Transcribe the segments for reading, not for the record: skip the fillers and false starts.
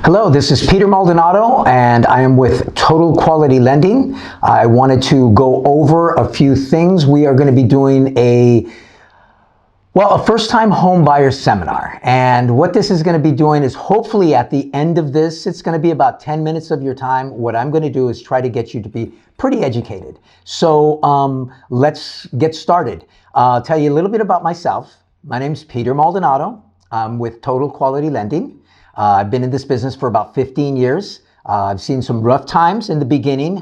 Hello, this is Peter Maldonado, and I am with Total Quality Lending. I wanted to go over a few things. We are going to be doing a first-time home buyer seminar. And what this is going to be doing is hopefully at the end of this, it's going to be about 10 minutes of your time. What I'm going to do is try to get you to be pretty educated. So let's get started. I'll tell you a little bit about myself. My name is Peter Maldonado. I'm with Total Quality Lending. I've been in this business for about 15 years. I've seen some rough times in the beginning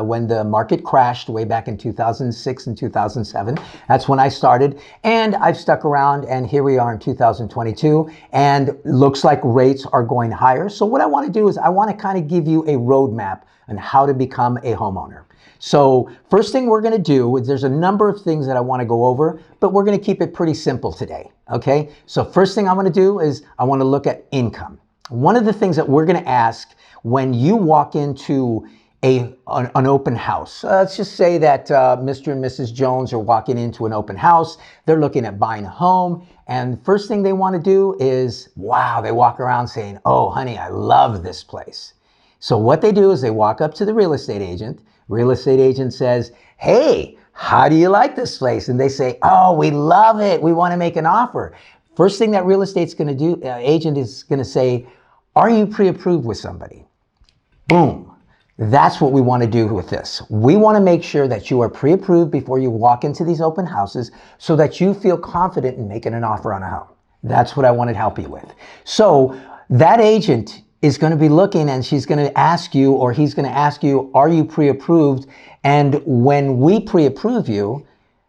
when the market crashed way back in 2006 and 2007. That's when I started, and I've stuck around, and here we are in 2022, and looks like rates are going higher. So what I want to do is I want to kind of give you a roadmap on how to become a homeowner. So first thing we're going to do is there's a number of things that I want to go over, but we're going to keep it pretty simple today. Okay. So first thing I want to do is I want to look at income. One of the things that we're going to ask when you walk into an open house, let's just say that Mr. and Mrs. Jones are walking into an open house. They're looking at buying a home. And the first thing they want to do is, wow, they walk around saying, oh, honey, I love this place. So what they do is they walk up to the real estate agent. Real estate agent says, hey, how do you like this place? And they say, oh, we love it. We want to make an offer. First thing that real estate's going to do, agent is going to say, are you pre-approved with somebody? Boom. That's what we want to do with this. We want to make sure that you are pre-approved before you walk into these open houses so that you feel confident in making an offer on a home. That's what I want to help you with. So that agent is going to be looking, and she's going to ask you, or he's going to ask you, are you pre-approved? And when we pre-approve you,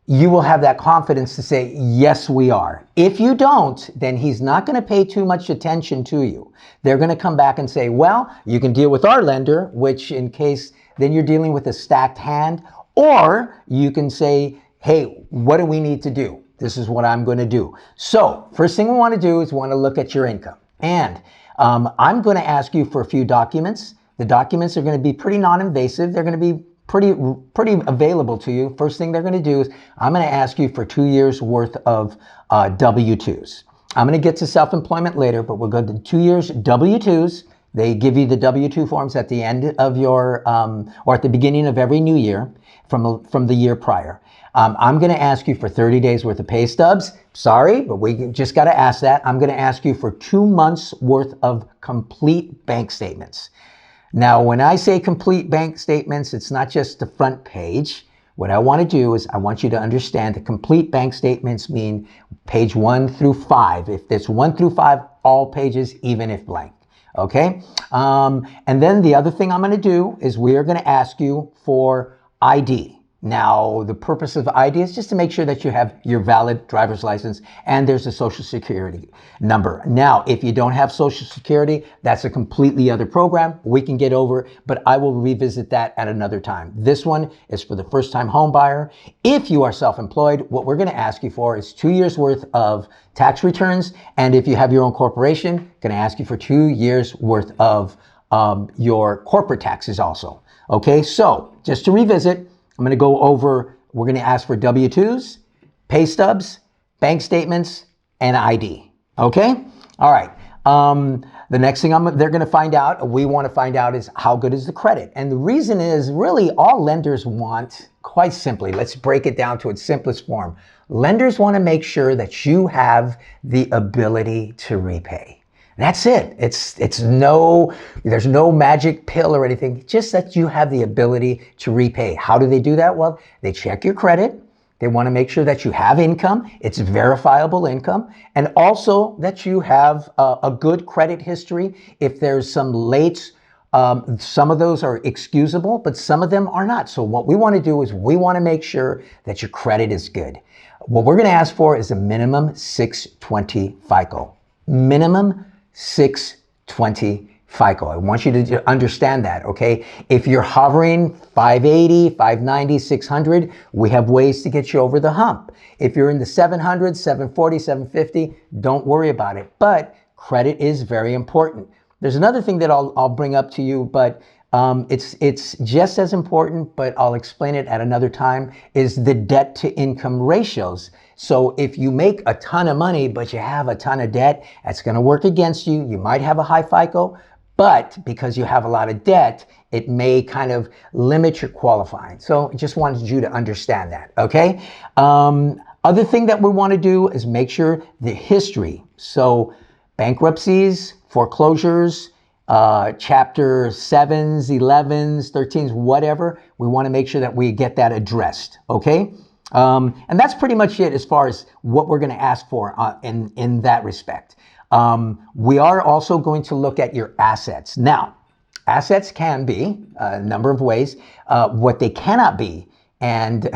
you will have that confidence to say, yes, we are. If you don't, then he's not going to pay too much attention to you. They're going to come back and say, well, you can deal with our lender, which in case then you're dealing with a stacked hand, or you can say, hey, what do we need to do? This is what I'm going to do. So first thing we want to do is we want to look at your income. And I'm going to ask you for a few documents. The documents are going to be pretty non-invasive. They're going to be pretty available to you. First thing they're going to do is I'm going to ask you for 2 years worth of W-2s. I'm going to get to self-employment later, but we'll go to 2 years W-2s. They give you the W-2 forms at the end of your, or at the beginning of every new year from the year prior. I'm going to ask you for 30 days worth of pay stubs. Sorry, but we just got to ask that. I'm going to ask you for 2 months worth of complete bank statements. Now, when I say complete bank statements, it's not just the front page. What I want to do is I want you to understand that complete bank statements mean page 1 through 5. If it's 1 through 5, all pages, even if blank. Okay? And then the other thing I'm going to do is we are going to ask you for ID. Now, the purpose of ID is just to make sure that you have your valid driver's license and there's a social security number. Now, if you don't have social security, that's a completely other program we can get over, but I will revisit that at another time. This one is for the first-time home buyer. If you are self-employed, what we're going to ask you for is 2 years worth of tax returns. And if you have your own corporation, going to ask you for 2 years worth of your corporate taxes also. Okay, so just to revisit, I'm going to go over, we're going to ask for W-2s, pay stubs, bank statements, and ID. Okay? All right. The next thing they're going to find out, we want to find out, is how good is the credit? And the reason is really all lenders want, quite simply, let's break it down to its simplest form. Lenders want to make sure that you have the ability to repay. That's it. There's no magic pill or anything, just that you have the ability to repay. How do they do that? Well, they check your credit. They want to make sure that you have income. It's verifiable income. And also that you have a good credit history. If there's some late, some of those are excusable, but some of them are not. So what we want to do is we want to make sure that your credit is good. What we're going to ask for is a minimum 620 FICO. Minimum 620 FICO. I want you to understand that, okay? If you're hovering 580, 590, 600, we have ways to get you over the hump. If you're in the 700, 740, 750, don't worry about it. But credit is very important. There's another thing that I'll bring up to you, but it's just as important, but I'll explain it at another time, is the debt to income ratios. So if you make a ton of money, but you have a ton of debt, that's going to work against you. You might have a high FICO, but because you have a lot of debt, it may kind of limit your qualifying. So I just wanted you to understand that, okay? Other thing that we want to do is make sure the history. So bankruptcies, foreclosures, chapter 7s, 11s, 13s, whatever, we want to make sure that we get that addressed, okay? And that's pretty much it as far as what we're going to ask for in that respect. We are also going to look at your assets. Now, assets can be a number of ways. What they cannot be, and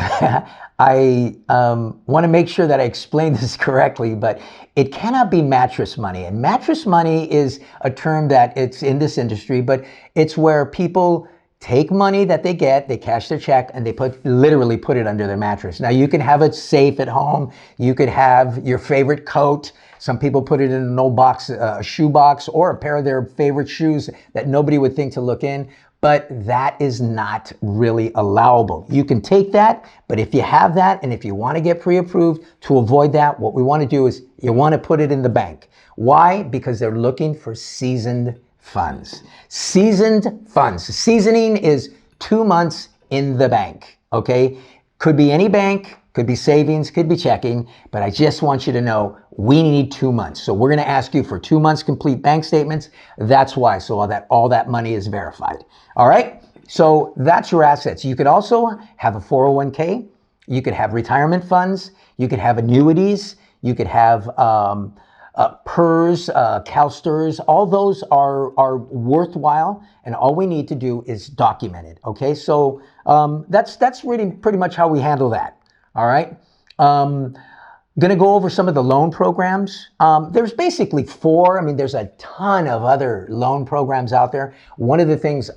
I want to make sure that I explain this correctly, but it cannot be mattress money. And mattress money is a term that it's in this industry, but it's where people take money that they get, they cash their check, and they literally put it under their mattress. Now, you can have it safe at home. You could have your favorite coat. Some people put it in an old box, a shoe box, or a pair of their favorite shoes that nobody would think to look in. But that is not really allowable. You can take that, but if you have that and if you want to get pre-approved, to avoid that, what we want to do is you want to put it in the bank. Why? Because they're looking for seasoned funds. Seasoned funds. Seasoning is 2 months in the bank, okay? Could be any bank, could be savings, could be checking, but I just want you to know we need 2 months. So we're going to ask you for 2 months complete bank statements. That's why, so all that money is verified. All right? So that's your assets. You could also have a 401k. You could have retirement funds. You could have annuities. You could have PERS, CalSTRS. All those are worthwhile, and all we need to do is document it. Okay? So that's really pretty much how we handle that. All right. Going to go over some of the loan programs. There's basically 4. I mean, there's a ton of other loan programs out there. One of the things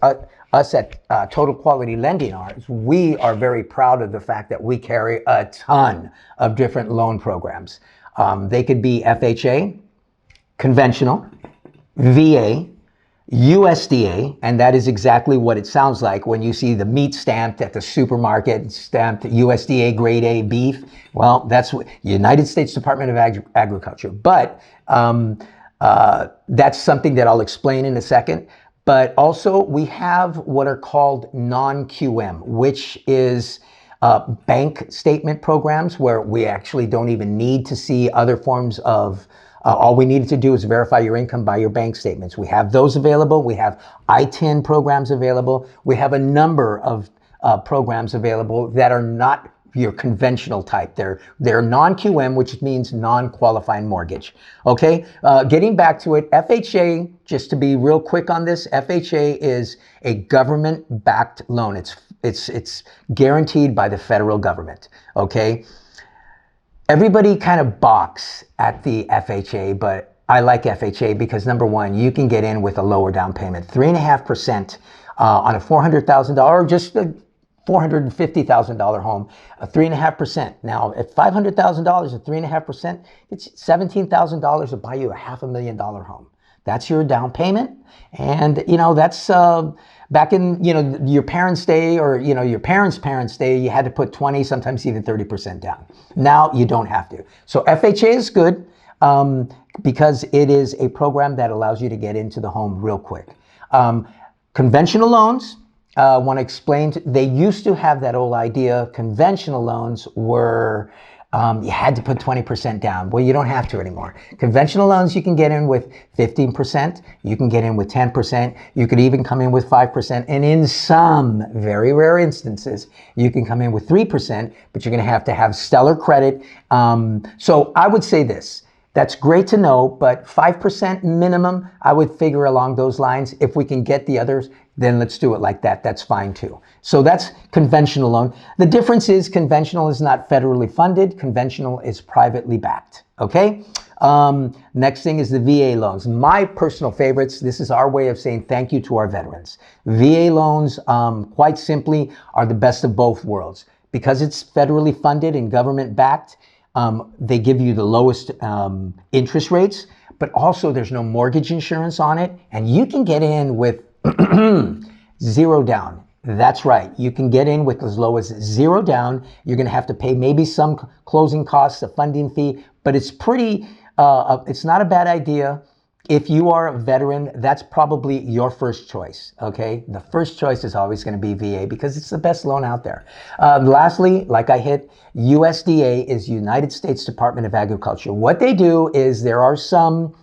us at Total Quality Lending is we are very proud of the fact that we carry a ton of different loan programs. They could be FHA, conventional, VA, USDA, and that is exactly what it sounds like when you see the meat stamped at the supermarket, stamped USDA grade A beef. Well, that's what United States Department of Agriculture. But that's something that I'll explain in a second. But also we have what are called non-QM, which is bank statement programs where we actually don't even need to see other forms of all we needed to do is verify your income by your bank statements. We have those available. We have I-10 programs available. We have a number of programs available that are not your conventional type. They're non-QM, which means non-qualifying mortgage. Okay, getting back to it, FHA, just to be real quick on this, FHA is a government-backed loan. It's guaranteed by the federal government. Okay. Everybody kind of balks at the FHA, but I like FHA because number one, you can get in with a lower down payment, 3.5% on a $400,000 or just a $450,000 home, 3.5%. Now, at $500,000 at 3.5%, it's $17,000 to buy you a $500,000 home. That's your down payment, and that's back in your parents' day or your parents' day, you had to put 20, sometimes even 30% down. Now you don't have to. So FHA is good because it is a program that allows you to get into the home real quick. Conventional loans, I want to explain. They used to have that old idea. Conventional loans were you had to put 20% down. Well, you don't have to anymore. Conventional loans, you can get in with 15%. You can get in with 10%. You could even come in with 5%. And in some very rare instances, you can come in with 3%, but you're going to have stellar credit. So I would say this. That's great to know, but 5% minimum, I would figure along those lines. If we can get the others, then let's do it like that. That's fine too. So that's conventional loan. The difference is conventional is not federally funded. Conventional is privately backed. Okay? Next thing is the VA loans. My personal favorites. This is our way of saying thank you to our veterans. VA loans, quite simply, are the best of both worlds. Because it's federally funded and government backed, they give you the lowest interest rates, but also there's no mortgage insurance on it, and you can get in with zero down. That's right. You can get in with as low as zero down. You're going to have to pay maybe some closing costs, a funding fee, but it's pretty, it's not a bad idea. if you are a veteran, that's probably your first choice, okay? The first choice is always going to be VA because it's the best loan out there. Lastly, like I hit, USDA is United States Department of Agriculture. What they do is there are some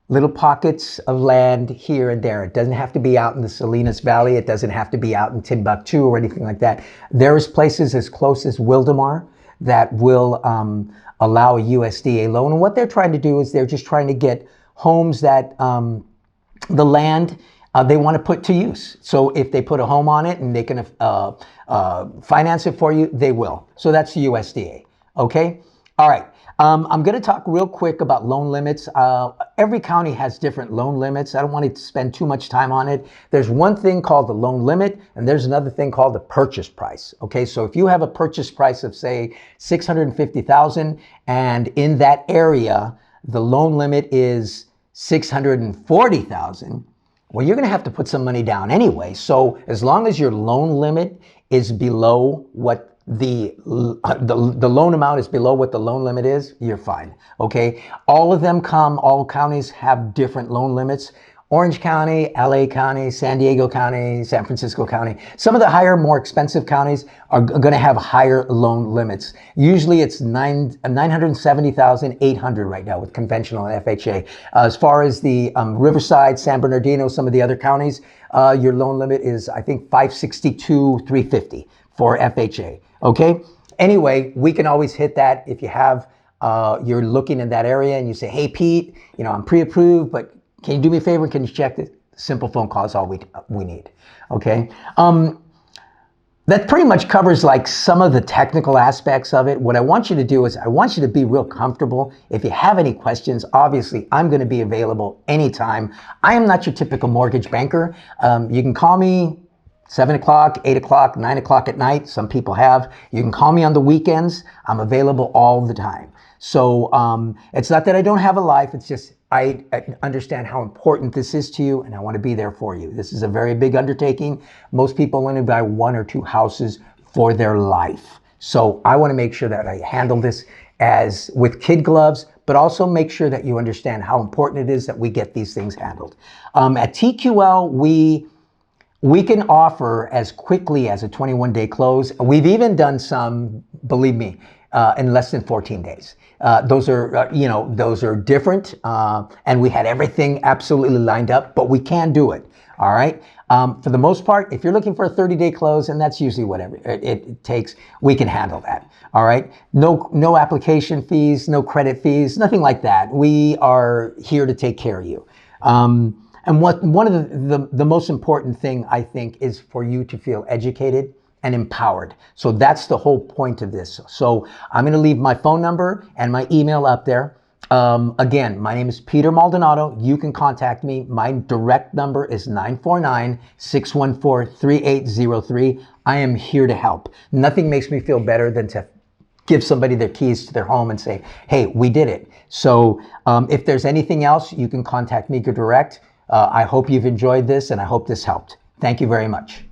little pockets of land here and there. It doesn't have to be out in the Salinas Valley. It doesn't have to be out in Timbuktu or anything like that. There's places as close as Wildemar that will allow a USDA loan. And what they're trying to do is they're just trying to get homes that the land they want to put to use. So if they put a home on it and they can finance it for you, they will. So that's the USDA. Okay? All right. I'm going to talk real quick about loan limits. Every county has different loan limits. I don't want to spend too much time on it. There's one thing called the loan limit, and there's another thing called the purchase price. Okay, so if you have a purchase price of, say, $650,000, and in that area, the loan limit is $640,000, well, you're going to have to put some money down anyway. So as long as your loan limit is below what the loan amount is below what the loan limit is, you're fine. Okay, all counties have different loan limits. Orange County, LA County, San Diego County, San Francisco County. Some of the higher, more expensive counties are going to have higher loan limits. Usually it's $970,800 right now with conventional and FHA. As far as the Riverside, San Bernardino, some of the other counties, your loan limit is, I think, $562,350 for FHA. Okay. Anyway, we can always hit that if you have, you're looking in that area and you say, hey, Pete, I'm pre-approved, but can you do me a favor? Can you check this? Simple phone call is all we need. Okay. That pretty much covers like some of the technical aspects of it. What I want you to do is I want you to be real comfortable. If you have any questions, obviously I'm going to be available anytime. I am not your typical mortgage banker. You can call me 7 o'clock, 8 o'clock, 9 o'clock at night. Some people have. You can call me on the weekends. I'm available all the time. So it's not that I don't have a life. It's just I understand how important this is to you, and I want to be there for you. This is a very big undertaking. Most people only buy 1 or 2 houses for their life. So I want to make sure that I handle this as with kid gloves, but also make sure that you understand how important it is that we get these things handled. At TQL, we can offer as quickly as a 21-day close. We've even done some, believe me, in less than 14 days. Those are different, and we had everything absolutely lined up, but we can do it. All right. For the most part, if you're looking for a 30-day close, and that's usually whatever it takes, we can handle that. All right. No application fees, no credit fees, nothing like that. We are here to take care of you. And one of the most important thing, I think, is for you to feel educated and empowered. So that's the whole point of this. So I'm going to leave my phone number and my email up there. Again, my name is Peter Maldonado. You can contact me. My direct number is 949-614-3803. I am here to help. Nothing makes me feel better than to give somebody their keys to their home and say, hey, we did it. So if there's anything else, you can contact me direct. I hope you've enjoyed this, and I hope this helped. Thank you very much.